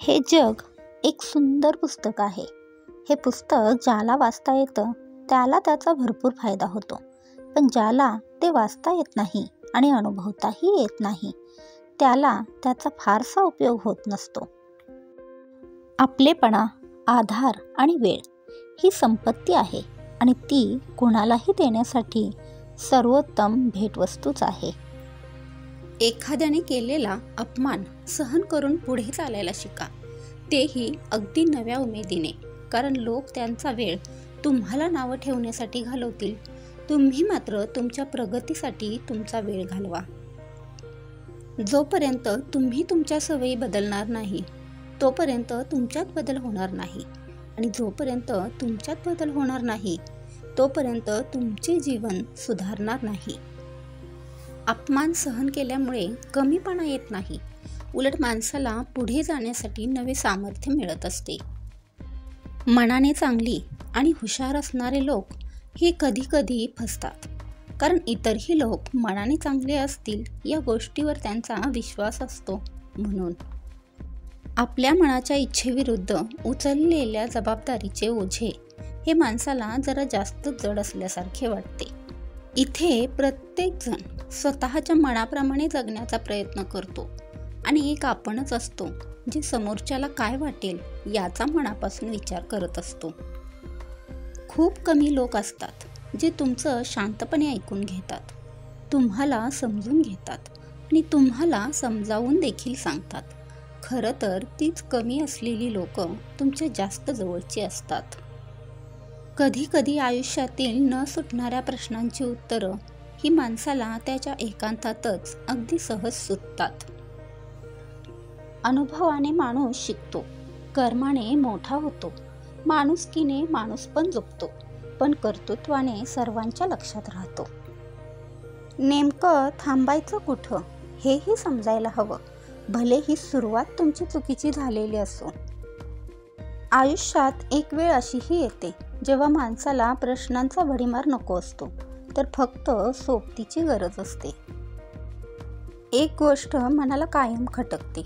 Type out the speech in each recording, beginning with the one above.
हे जग एक सुंदर पुस्तक आहे. हे पुस्तक ज्याला वाचता येतं त्याला त्याचा भरपूर फायदा होतो, पण ज्याला ते वाचता येत नाही आणि अनुभवताही येत नाही त्याला त्याचा फारसा उपयोग होत नसतो. आपलेपणा, आधार आणि वेळ ही संपत्ती आहे आणि ती कोणालाही देण्यासाठी सर्वोत्तम भेटवस्तूच आहे. एखाद्याने केलेला अपमान सहन करून पुढे चालायला शिका, तेही अगदी नव्या उमेदीने. कारण लोक त्यांचा वेळ तुम्हाला नावं ठेवण्यासाठी घालवतील, तुम्ही मात्र तुमच्या प्रगतीसाठी तुमचा वेळ घालवा. जोपर्यंत तुम्ही तुमच्या सवयी बदलणार नाही तोपर्यंत तुमच्यात बदल होणार नाही, आणि जोपर्यंत तुमच्यात बदल होणार नाही तोपर्यंत तुमचे जीवन सुधारणार नाही. अपमान सहन केल्यामुळे कमीपणा येत नाही, उलट माणसाला पुढे जाण्यासाठी नवे सामर्थ्य मिळत असते. मनाने चांगली आणि हुशार असणारे लोक हे कधी फसतात, कारण इतरही लोक मनाने चांगले असतील या गोष्टीवर त्यांचा विश्वास असतो. म्हणून आपल्या मनाच्या इच्छेविरुद्ध उचललेल्या जबाबदारीचे ओझे हे माणसाला जरा जास्त जड असल्यासारखे वाटते. इथे प्रत्येकजण स्वतःच्या मनाप्रमाणे जगण्याचा प्रयत्न करतो, आणि एक आपणच असतो जे समोरच्याला काय वाटेल याचा मनापासून विचार करत असतो. खूप कमी लोक असतात जे तुमचं शांतपणे ऐकून घेतात, तुम्हाला समजून घेतात आणि तुम्हाला समजावून देखील सांगतात. खरं तर तीच कमी असलेली लोक तुमच्या जास्त जवळची असतात. कधी आयुष्यातील न सुटणाऱ्या प्रश्नांची उत्तरं ही माणसाला त्याच्या एकांतातच अगदी सहज सुटतात. अनुभवाने माणूस शिकतो, कर्माने मोठा होतो, माणुसकीने माणूस पण जगतो, पण कर्तृत्वाने सर्वांच्या लक्षात राहतो. नेमकं थांबायचं कुठं हेही समजायला हवं, भले ही सुरुवात तुमची चुकीची झालेली असो. आयुष्यात एक वेळ अशीही येते जेव्हा माणसाला प्रश्नांचा भडीमार नको असतो, तर फक्त सोबतीची गरज असते. एक गोष्ट मनाला कायम खटकते,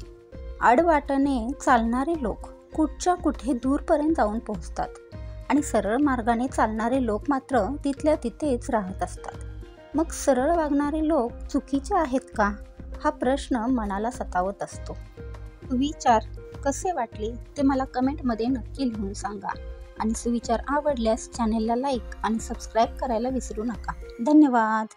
आडवाटाने चालणारे लोक कुठच्या कुठे दूरपर्यंत जाऊन पोहोचतात, आणि सरळ मार्गाने चालणारे लोक मात्र तिथल्या तिथेच राहत असतात. मग सरळ वागणारे लोक चुकीचे आहेत का, हा प्रश्न मनाला सतावत असतो. विचार कसे वाटले ते मला कमेंटमध्ये नक्की लिहून सांगा, आणि सुविचार आवडल्यास चॅनेलला लाईक आणि सबस्क्राईब करायला विसरू नका. धन्यवाद.